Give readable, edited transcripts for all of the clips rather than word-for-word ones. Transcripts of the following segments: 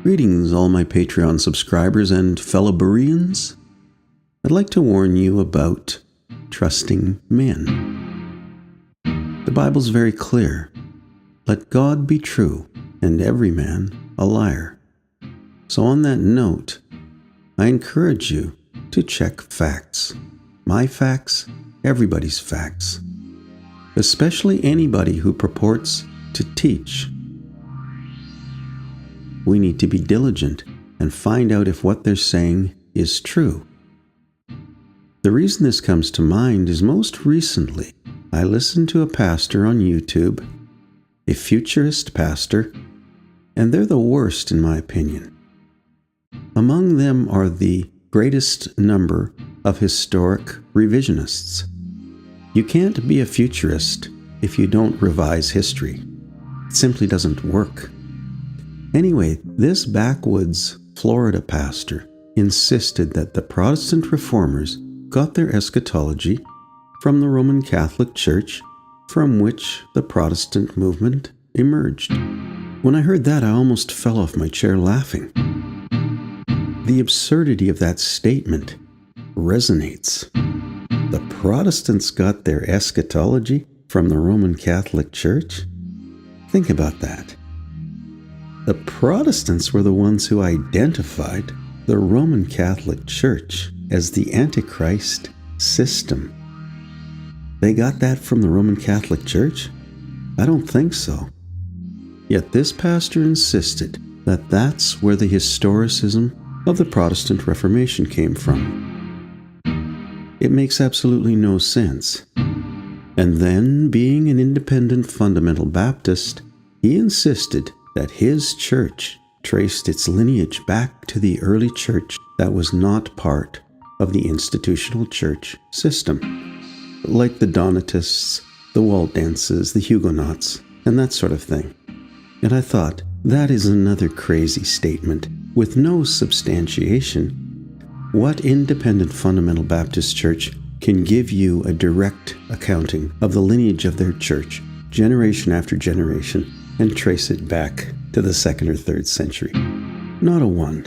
Greetings, all my Patreon subscribers and fellow Bereans. I'd like to warn you about trusting men. The Bible's very clear. Let God be true, and every man a liar. So on that note, I encourage you to check facts. My facts, everybody's facts. Especially anybody who purports to teach. We need to be diligent and find out if what they're saying is true. The reason this comes to mind is most recently I listened to a pastor on YouTube, a Futurist pastor, and they're the worst in my opinion. Among them are the greatest number of historic revisionists. You can't be a futurist if you don't revise history. It simply doesn't work. Anyway, this backwoods Florida pastor insisted that the Protestant reformers got their eschatology from the Roman Catholic Church, from which the Protestant movement emerged. When I heard that, I almost fell off my chair laughing. The absurdity of that statement resonates. The Protestants got their eschatology from the Roman Catholic Church? Think about that. The Protestants were the ones who identified the Roman Catholic Church as the Antichrist system. They got that from the Roman Catholic Church? I don't think so. Yet this pastor insisted that that's where the historicism of the Protestant Reformation came from. It makes absolutely no sense. And then, being an independent fundamental Baptist, he insisted that his church traced its lineage back to the early church that was not part of the institutional church system, like the Donatists, the Waldenses, the Huguenots, and that sort of thing. And I thought, that is another crazy statement with no substantiation. What independent fundamental Baptist church can give you a direct accounting of the lineage of their church, generation after generation, and trace it back to the 2nd or 3rd century? Not a one.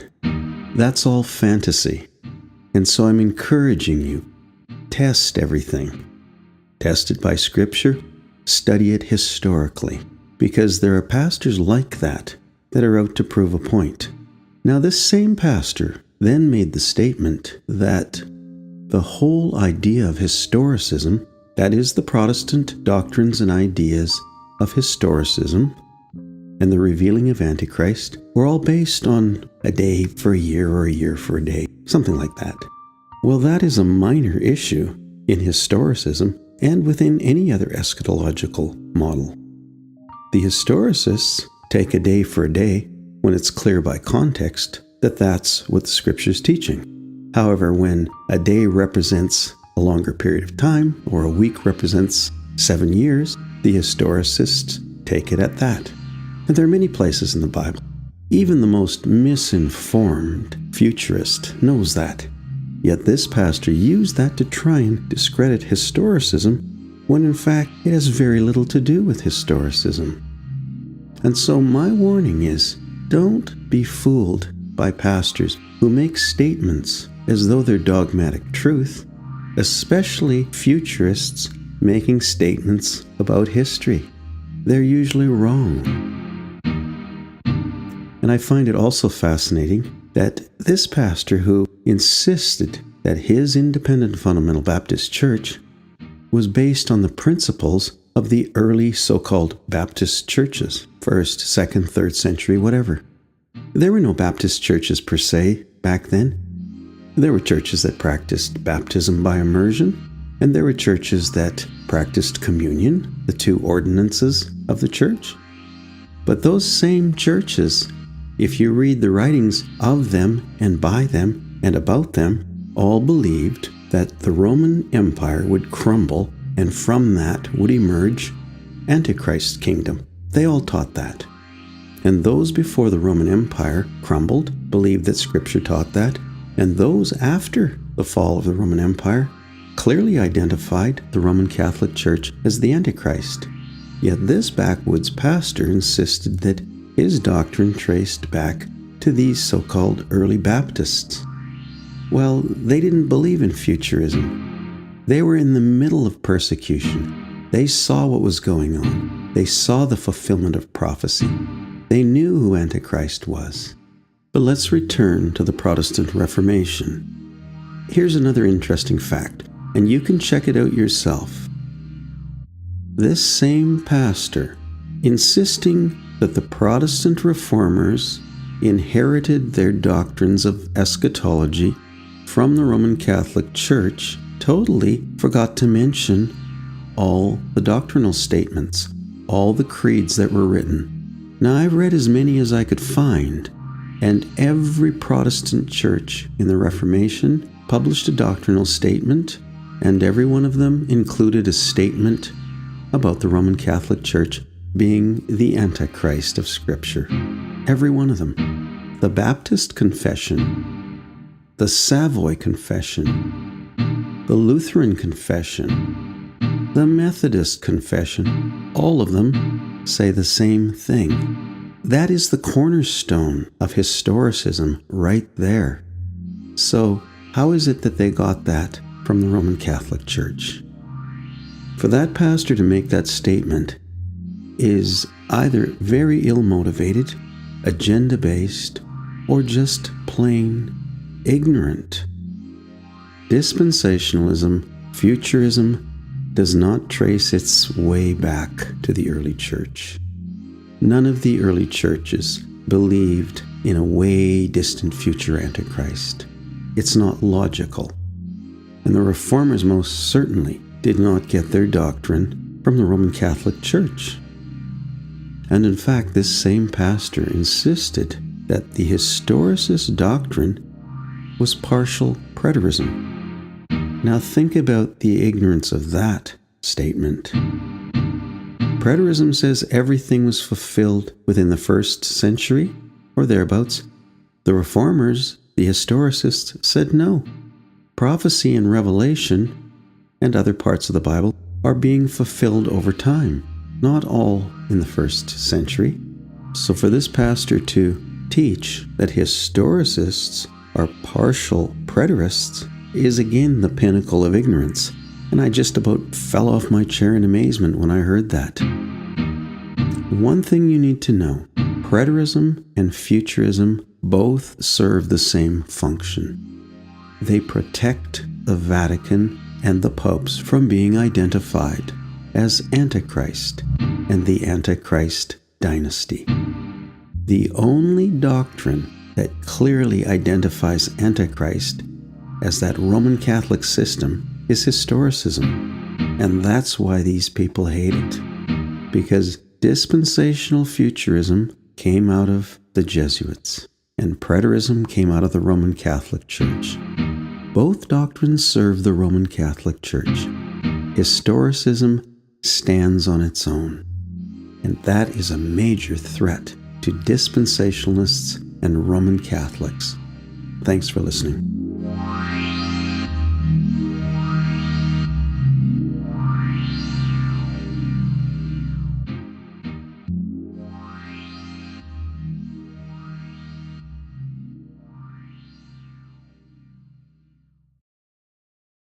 That's all fantasy. And so I'm encouraging you, test everything. Test it by Scripture, study it historically, because there are pastors like that are out to prove a point. Now, this same pastor then made the statement that the whole idea of historicism, that is the Protestant doctrines and ideas of historicism and the revealing of Antichrist, were all based on a day for a year or a year for a day, something like that. Well, that is a minor issue in historicism and within any other eschatological model. The historicists take a day for a day when it's clear by context that that's what the Scripture's teaching. However, when a day represents a longer period of time, or a week represents 7 years, the historicists take it at that. And there are many places in the Bible. Even the most misinformed futurist knows that. Yet this pastor used that to try and discredit historicism, when in fact it has very little to do with historicism. And so my warning is, don't be fooled by pastors who make statements as though they're dogmatic truth, especially futurists making statements about history. They're usually wrong. And I find it also fascinating that this pastor who insisted that his independent fundamental Baptist church was based on the principles of the early so-called Baptist churches, 1st, 2nd, 3rd century, whatever. There were no Baptist churches per se back then. There were churches that practiced baptism by immersion, and there were churches that practiced communion, the 2 ordinances of the church. But those same churches, if you read the writings of them and by them and about them, all believed that the Roman Empire would crumble, and from that would emerge Antichrist's kingdom. They all taught that. And those before the Roman Empire crumbled believed that Scripture taught that, and those after the fall of the Roman Empire clearly identified the Roman Catholic Church as the Antichrist. Yet this backwoods pastor insisted that his doctrine traced back to these so-called early Baptists? Well, they didn't believe in futurism. They were in the middle of persecution. They saw what was going on. They saw the fulfillment of prophecy. They knew who Antichrist was. But let's return to the Protestant Reformation. Here's another interesting fact, and you can check it out yourself. This same pastor, insisting that the Protestant reformers inherited their doctrines of eschatology from the Roman Catholic Church, totally forgot to mention all the doctrinal statements, all the creeds that were written. Now, I've read as many as I could find, and every Protestant church in the Reformation published a doctrinal statement, and every one of them included a statement about the Roman Catholic Church being the Antichrist of Scripture. Every one of them. The Baptist Confession, the Savoy Confession, the Lutheran Confession, the Methodist Confession, all of them say the same thing. That is the cornerstone of historicism right there. So, how is it that they got that from the Roman Catholic Church? For that pastor to make that statement is either very ill-motivated, agenda-based, or just plain ignorant. Dispensationalism, futurism, does not trace its way back to the early church. None of the early churches believed in a way distant future Antichrist. It's not logical. And the Reformers most certainly did not get their doctrine from the Roman Catholic Church. And in fact, this same pastor insisted that the historicist doctrine was partial preterism. Now think about the ignorance of that statement. Preterism says everything was fulfilled within the 1st century or thereabouts. The Reformers, the historicists, said no. Prophecy and Revelation and other parts of the Bible are being fulfilled over time, not all in the 1st century. So for this pastor to teach that historicists are partial preterists is again the pinnacle of ignorance, and I just about fell off my chair in amazement when I heard that. One thing you need to know, preterism and futurism both serve the same function. They protect the Vatican and the popes from being identified as Antichrist and the Antichrist dynasty. The only doctrine that clearly identifies Antichrist as that Roman Catholic system is historicism. And that's why these people hate it. Because dispensational futurism came out of the Jesuits, and preterism came out of the Roman Catholic Church. Both doctrines serve the Roman Catholic Church. Historicism stands on its own. And that is a major threat to dispensationalists and Roman Catholics. Thanks for listening.